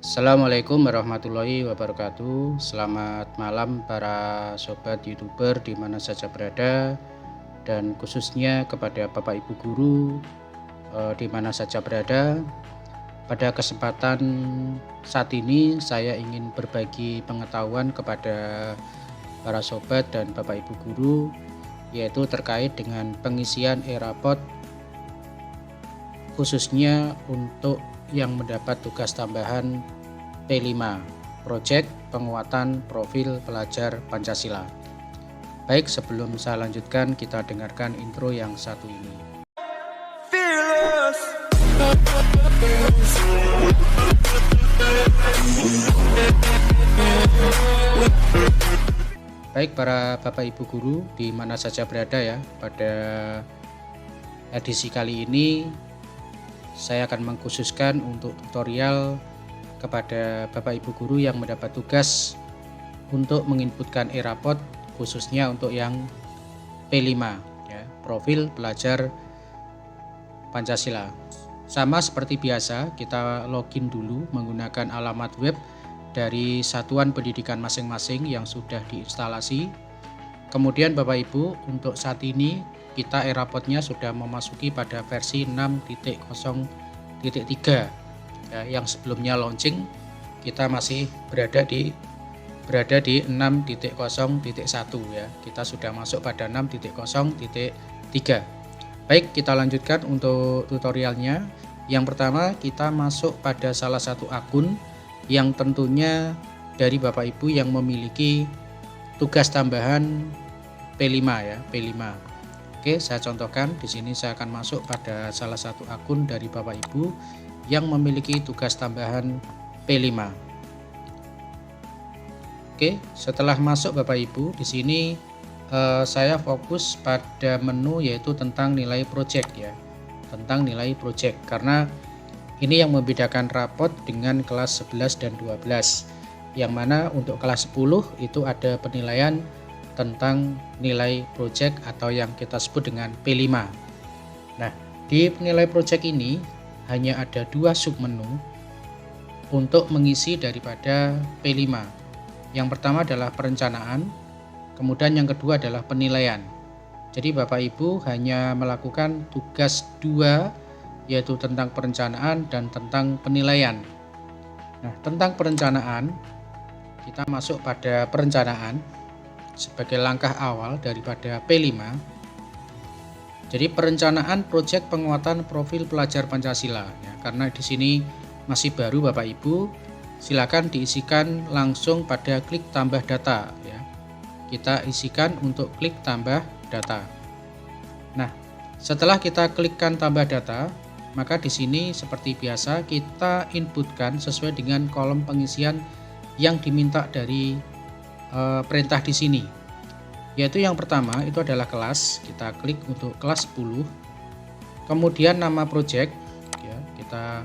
Assalamualaikum warahmatullahi wabarakatuh. Selamat malam para sobat YouTuber di mana saja berada, dan khususnya kepada Bapak Ibu guru di mana saja berada. Pada kesempatan saat ini saya ingin berbagi pengetahuan kepada para sobat dan Bapak Ibu guru, yaitu terkait dengan pengisian e-rapot khususnya untuk yang mendapat tugas tambahan P5 Project Penguatan Profil Pelajar Pancasila. Baik, sebelum saya lanjutkan, kita dengarkan intro yang satu ini. Baik para Bapak Ibu guru di mana saja berada ya, pada edisi kali ini saya akan mengkhususkan untuk tutorial kepada Bapak Ibu guru yang mendapat tugas untuk menginputkan e-rapot khususnya untuk yang P5 ya, Profil Pelajar Pancasila. Sama seperti biasa, kita login dulu menggunakan alamat web dari satuan pendidikan masing-masing yang sudah diinstalasi. Kemudian Bapak Ibu, untuk saat ini kita e-rapotnya sudah memasuki pada versi 6.0.3 ya, yang sebelumnya launching kita masih berada di 6.0.1 ya. Kita sudah masuk pada 6.0.3. Baik, kita lanjutkan untuk tutorialnya. Yang pertama, kita masuk pada salah satu akun yang tentunya dari Bapak Ibu yang memiliki tugas tambahan P5 ya, P5. Oke, saya contohkan di sini. Saya akan masuk pada salah satu akun dari Bapak Ibu yang memiliki tugas tambahan P5. Oke, setelah masuk Bapak Ibu, di sini saya fokus pada menu yaitu tentang nilai project ya. Tentang nilai project, karena ini yang membedakan rapot dengan kelas 11 dan 12. Yang mana untuk kelas 10 itu ada penilaian tentang nilai project atau yang kita sebut dengan P5. Nah, di penilai project ini hanya ada dua submenu untuk mengisi daripada P5. Yang pertama adalah perencanaan, kemudian yang kedua adalah penilaian. Jadi Bapak Ibu hanya melakukan tugas dua, yaitu tentang perencanaan dan tentang penilaian. Nah, tentang perencanaan, kita masuk pada perencanaan sebagai langkah awal daripada P5. Jadi perencanaan proyek penguatan profil pelajar Pancasila ya, karena di sini masih baru Bapak Ibu, silakan diisikan langsung pada klik tambah data ya. Kita isikan untuk klik tambah data. Nah, setelah kita klikkan tambah data, maka di sini seperti biasa kita inputkan sesuai dengan kolom pengisian yang diminta dari perintah di sini, yaitu yang pertama itu adalah kelas. Kita klik untuk kelas 10, kemudian nama project ya, kita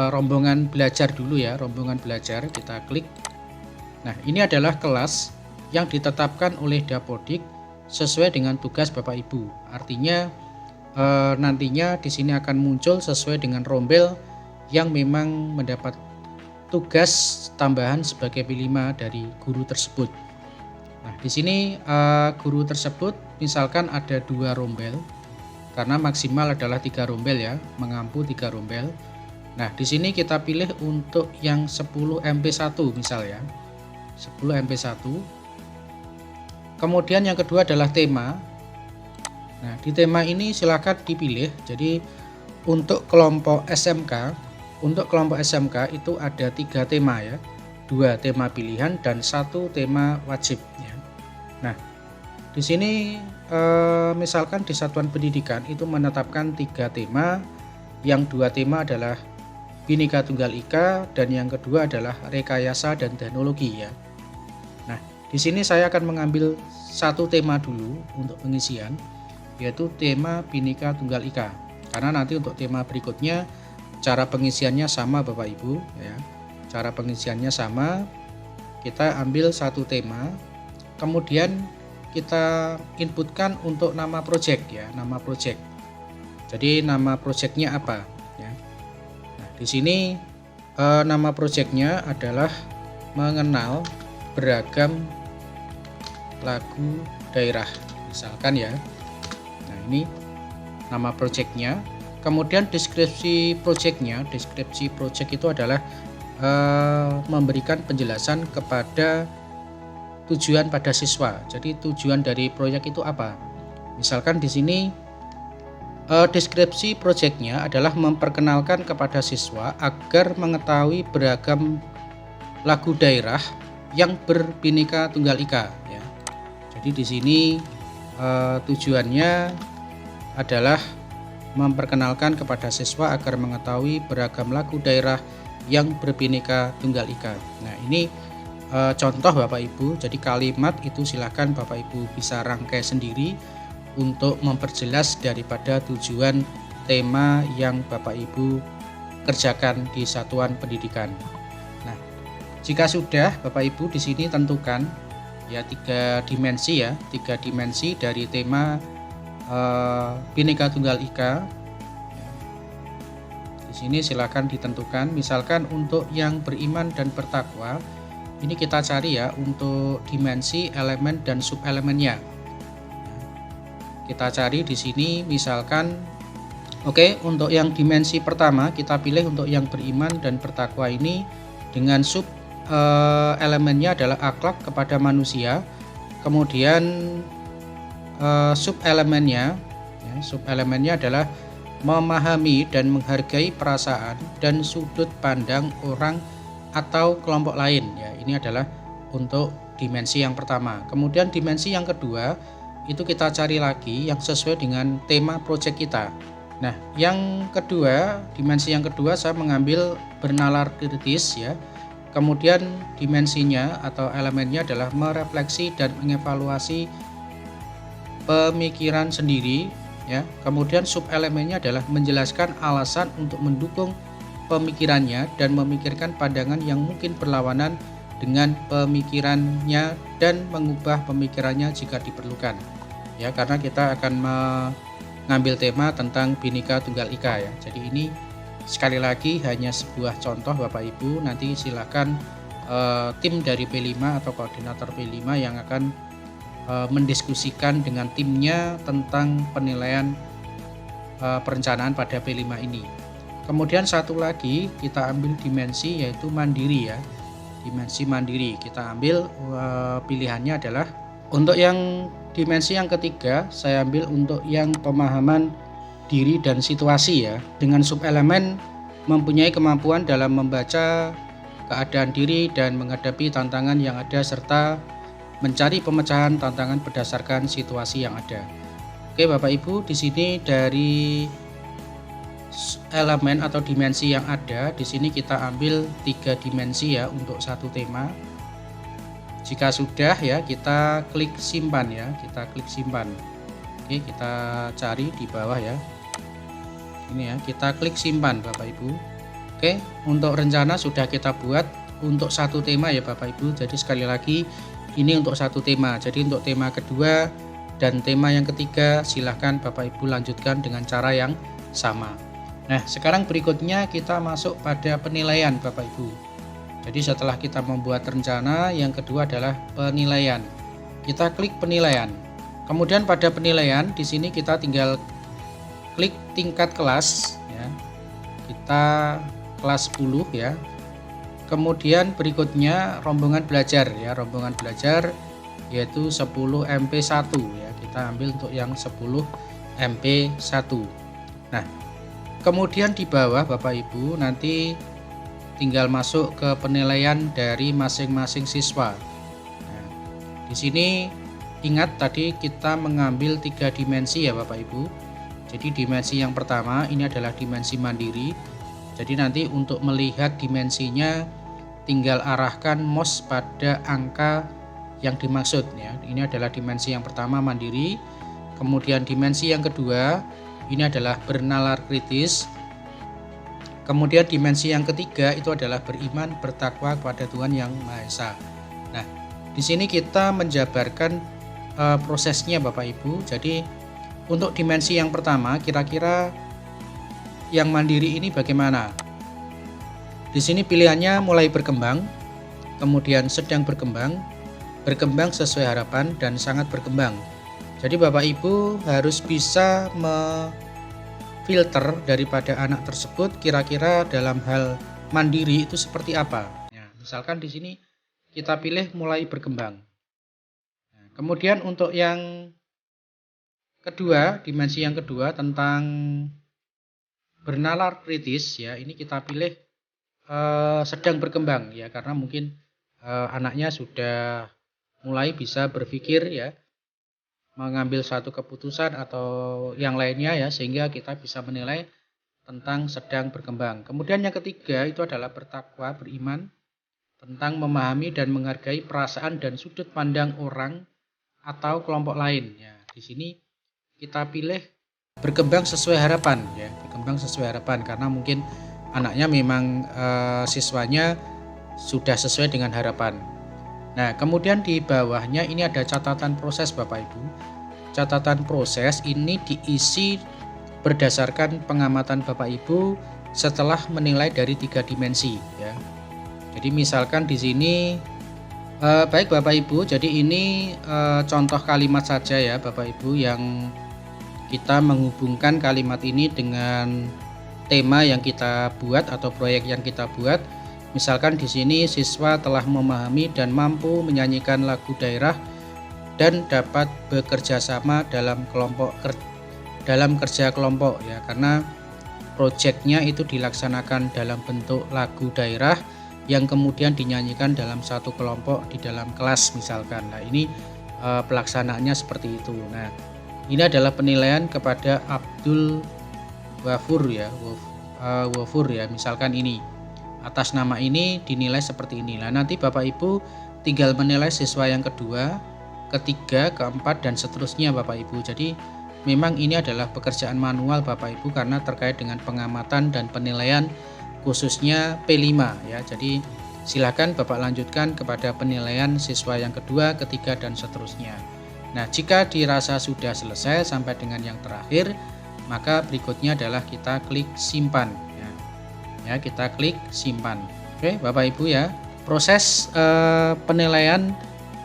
rombongan belajar dulu ya, rombongan belajar kita klik. Nah, ini adalah kelas yang ditetapkan oleh Dapodik sesuai dengan tugas Bapak Ibu. Artinya nantinya di sini akan muncul sesuai dengan rombel yang memang mendapat tugas tambahan sebagai P5 dari guru tersebut. Nah, di sini guru tersebut misalkan ada dua rombel, karena maksimal adalah 3 rombel ya, mengampu 3 rombel. Nah, di sini kita pilih untuk yang 10 MP1 misal ya, 10 MP1. Kemudian yang kedua adalah tema. Nah, di tema ini silakan dipilih. Jadi untuk kelompok SMK, itu ada 3 tema ya, 2 tema pilihan dan 1 tema wajib ya. Nah, di sini misalkan di satuan pendidikan itu menetapkan 3 tema, yang 2 tema adalah Bhinneka Tunggal Ika dan yang kedua adalah rekayasa dan teknologi ya. Nah, di sini saya akan mengambil 1 tema dulu untuk pengisian, yaitu tema Bhinneka Tunggal Ika. Karena nanti untuk tema berikutnya cara pengisiannya sama Bapak Ibu ya. Cara pengisiannya sama. Kita ambil 1 tema, kemudian kita inputkan untuk nama project ya, nama project. Jadi nama projectnya apa ya. Nah, di sini Nama projectnya adalah mengenal beragam lagu daerah, misalkan ya. Nah, ini nama projectnya. Kemudian deskripsi project itu adalah memberikan penjelasan kepada tujuan pada siswa. Jadi tujuan dari proyek itu apa? Misalkan di sini deskripsi projectnya adalah memperkenalkan kepada siswa agar mengetahui beragam lagu daerah yang berbineka tunggal ika. Ya. Jadi di sini tujuannya adalah memperkenalkan kepada siswa agar mengetahui beragam lagu daerah yang berbineka tunggal ika. Nah, ini contoh Bapak Ibu. Jadi kalimat itu silakan Bapak Ibu bisa rangkai sendiri untuk memperjelas daripada tujuan tema yang Bapak Ibu kerjakan di satuan pendidikan. Nah, jika sudah Bapak Ibu di sini tentukan ya 3 dimensi dari tema Bhinneka Tunggal Ika. Di sini silakan ditentukan. Misalkan untuk yang beriman dan bertakwa, ini kita cari ya untuk dimensi, elemen dan subelemennya. Kita cari di sini misalkan untuk yang dimensi pertama kita pilih untuk yang beriman dan bertakwa ini dengan sub elemennya adalah akhlak kepada manusia. Kemudian sub elemennya adalah memahami dan menghargai perasaan dan sudut pandang orang atau kelompok lain ya. Ini adalah untuk dimensi yang pertama. Kemudian dimensi yang kedua itu kita cari lagi yang sesuai dengan tema proyek kita. Nah, yang kedua, dimensi yang kedua saya mengambil bernalar kritis ya. Kemudian dimensinya atau elemennya adalah merefleksi dan mengevaluasi pemikiran sendiri ya. Kemudian subelemennya adalah menjelaskan alasan untuk mendukung pemikirannya dan memikirkan pandangan yang mungkin berlawanan dengan pemikirannya dan mengubah pemikirannya jika diperlukan. Ya, karena kita akan mengambil tema tentang Bhinneka Tunggal Ika ya. Jadi ini sekali lagi hanya sebuah contoh Bapak Ibu. Nanti silakan tim dari P5 atau koordinator P5 yang akan mendiskusikan dengan timnya tentang penilaian perencanaan pada P5 ini. Kemudian satu lagi kita ambil dimensi yaitu mandiri ya. Dimensi mandiri kita ambil pilihannya adalah untuk yang dimensi yang ketiga saya ambil untuk yang pemahaman diri dan situasi ya, dengan subelemen mempunyai kemampuan dalam membaca keadaan diri dan menghadapi tantangan yang ada serta mencari pemecahan tantangan berdasarkan situasi yang ada. Oke Bapak Ibu, di sini dari elemen atau dimensi yang ada di sini kita ambil 3 dimensi ya untuk satu tema. Jika sudah ya kita klik simpan ya, kita klik simpan. Oke, kita cari di bawah ya. Ini ya, kita klik simpan Bapak Ibu. Oke, untuk rencana sudah kita buat untuk satu tema ya Bapak Ibu. Jadi sekali lagi ini untuk satu tema. Jadi untuk tema kedua dan tema yang ketiga silahkan Bapak Ibu lanjutkan dengan cara yang sama. Nah, sekarang berikutnya kita masuk pada penilaian Bapak Ibu. Jadi setelah kita membuat rencana, yang kedua adalah penilaian. Kita klik penilaian. Kemudian pada penilaian di sini kita tinggal klik tingkat kelas ya. Kita kelas 10 ya. Kemudian berikutnya rombongan belajar ya, rombongan belajar yaitu 10 MP1 ya. Kita ambil untuk yang 10 MP1. Nah, kemudian di bawah Bapak Ibu nanti tinggal masuk ke penilaian dari masing-masing siswa. Nah, di sini ingat tadi kita mengambil 3 dimensi ya Bapak Ibu. Jadi dimensi yang pertama ini adalah dimensi mandiri. Jadi nanti untuk melihat dimensinya tinggal arahkan mouse pada angka yang dimaksud ya. Ini adalah dimensi yang pertama mandiri. Kemudian dimensi yang kedua ini adalah bernalar kritis. Kemudian dimensi yang ketiga itu adalah beriman bertakwa kepada Tuhan Yang Maha Esa. Nah, di sini kita menjabarkan prosesnya Bapak Ibu. Jadi untuk dimensi yang pertama kira-kira yang mandiri ini bagaimana? Di sini pilihannya mulai berkembang, kemudian sedang berkembang, berkembang sesuai harapan, dan sangat berkembang. Jadi Bapak Ibu harus bisa filter daripada anak tersebut kira-kira dalam hal mandiri itu seperti apa. Nah, misalkan di sini kita pilih mulai berkembang. Nah, kemudian untuk yang kedua, dimensi yang kedua tentang bernalar kritis ya, ini kita pilih sedang berkembang ya, karena mungkin anaknya sudah mulai bisa berpikir ya, mengambil satu keputusan atau yang lainnya ya, sehingga kita bisa menilai tentang sedang berkembang. Kemudian yang ketiga itu adalah bertakwa, beriman, tentang memahami dan menghargai perasaan dan sudut pandang orang atau kelompok lain ya. Di sini kita pilih berkembang sesuai harapan ya, berkembang sesuai harapan karena mungkin anaknya memang siswanya sudah sesuai dengan harapan. Nah, kemudian di bawahnya ini ada catatan proses Bapak Ibu. Catatan proses ini diisi berdasarkan pengamatan Bapak Ibu setelah menilai dari 3 dimensi ya. Jadi misalkan di sini baik Bapak Ibu, jadi ini contoh kalimat saja ya Bapak Ibu, yang kita menghubungkan kalimat ini dengan tema yang kita buat atau proyek yang kita buat. Misalkan di sini siswa telah memahami dan mampu menyanyikan lagu daerah dan dapat bekerja sama dalam kerja kelompok ya, karena proyeknya itu dilaksanakan dalam bentuk lagu daerah yang kemudian dinyanyikan dalam satu kelompok di dalam kelas misalkan. Nah, ini pelaksanaannya seperti itu. Nah, ini adalah penilaian kepada Abdul Wafur ya, Wafur ya, misalkan ini. Atas nama ini dinilai seperti ini. Nah, nanti Bapak Ibu tinggal menilai siswa yang kedua, ketiga, keempat, dan seterusnya Bapak Ibu. Jadi memang ini adalah pekerjaan manual Bapak Ibu karena terkait dengan pengamatan dan penilaian khususnya P5 ya. Jadi silakan Bapak lanjutkan kepada penilaian siswa yang kedua, ketiga, dan seterusnya. Nah, jika dirasa sudah selesai sampai dengan yang terakhir, maka berikutnya adalah kita klik simpan ya, kita klik simpan. Oke Bapak Ibu ya, proses penilaian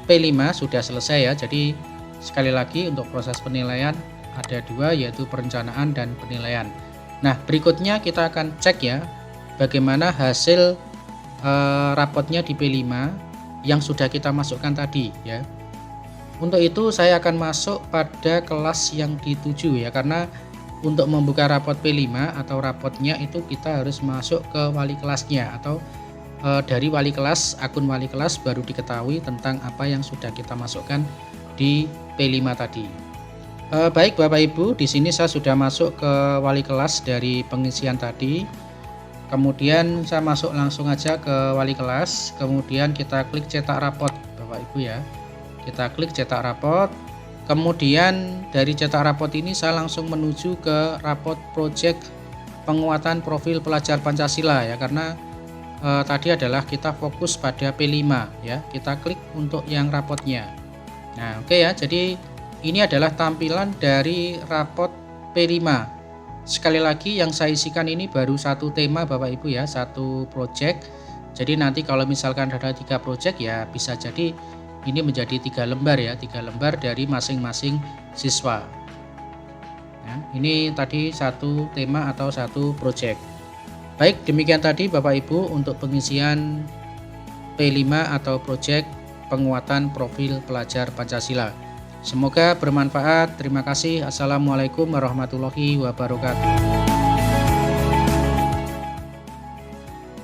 P5 sudah selesai ya. Jadi sekali lagi untuk proses penilaian ada 2, yaitu perencanaan dan penilaian. Nah, berikutnya kita akan cek ya bagaimana hasil rapotnya di P5 yang sudah kita masukkan tadi ya. Untuk itu saya akan masuk pada kelas yang dituju ya, karena untuk membuka rapot P5 atau rapotnya itu kita harus masuk ke wali kelasnya atau dari wali kelas, akun wali kelas baru diketahui tentang apa yang sudah kita masukkan di P5 tadi. Baik Bapak Ibu, di sini saya sudah masuk ke wali kelas dari pengisian tadi. Kemudian saya masuk langsung aja ke wali kelas, kemudian kita klik cetak rapot Bapak Ibu ya. Kita klik cetak rapot. Kemudian dari cetak rapot ini saya langsung menuju ke rapot project penguatan profil pelajar Pancasila ya, karena tadi adalah kita fokus pada P5 ya. Kita klik untuk yang rapotnya. Nah, oke ya. Jadi ini adalah tampilan dari rapot P5. Sekali lagi yang saya isikan ini baru satu tema Bapak Ibu ya, satu project. Jadi nanti kalau misalkan ada 3 project ya bisa jadi ini menjadi 3 lembar ya, 3 lembar dari masing-masing siswa. Nah, ini tadi satu tema atau satu project. Baik, demikian tadi Bapak Ibu untuk pengisian P5 atau project penguatan profil pelajar Pancasila. Semoga bermanfaat. Terima kasih. Assalamualaikum warahmatullahi wabarakatuh.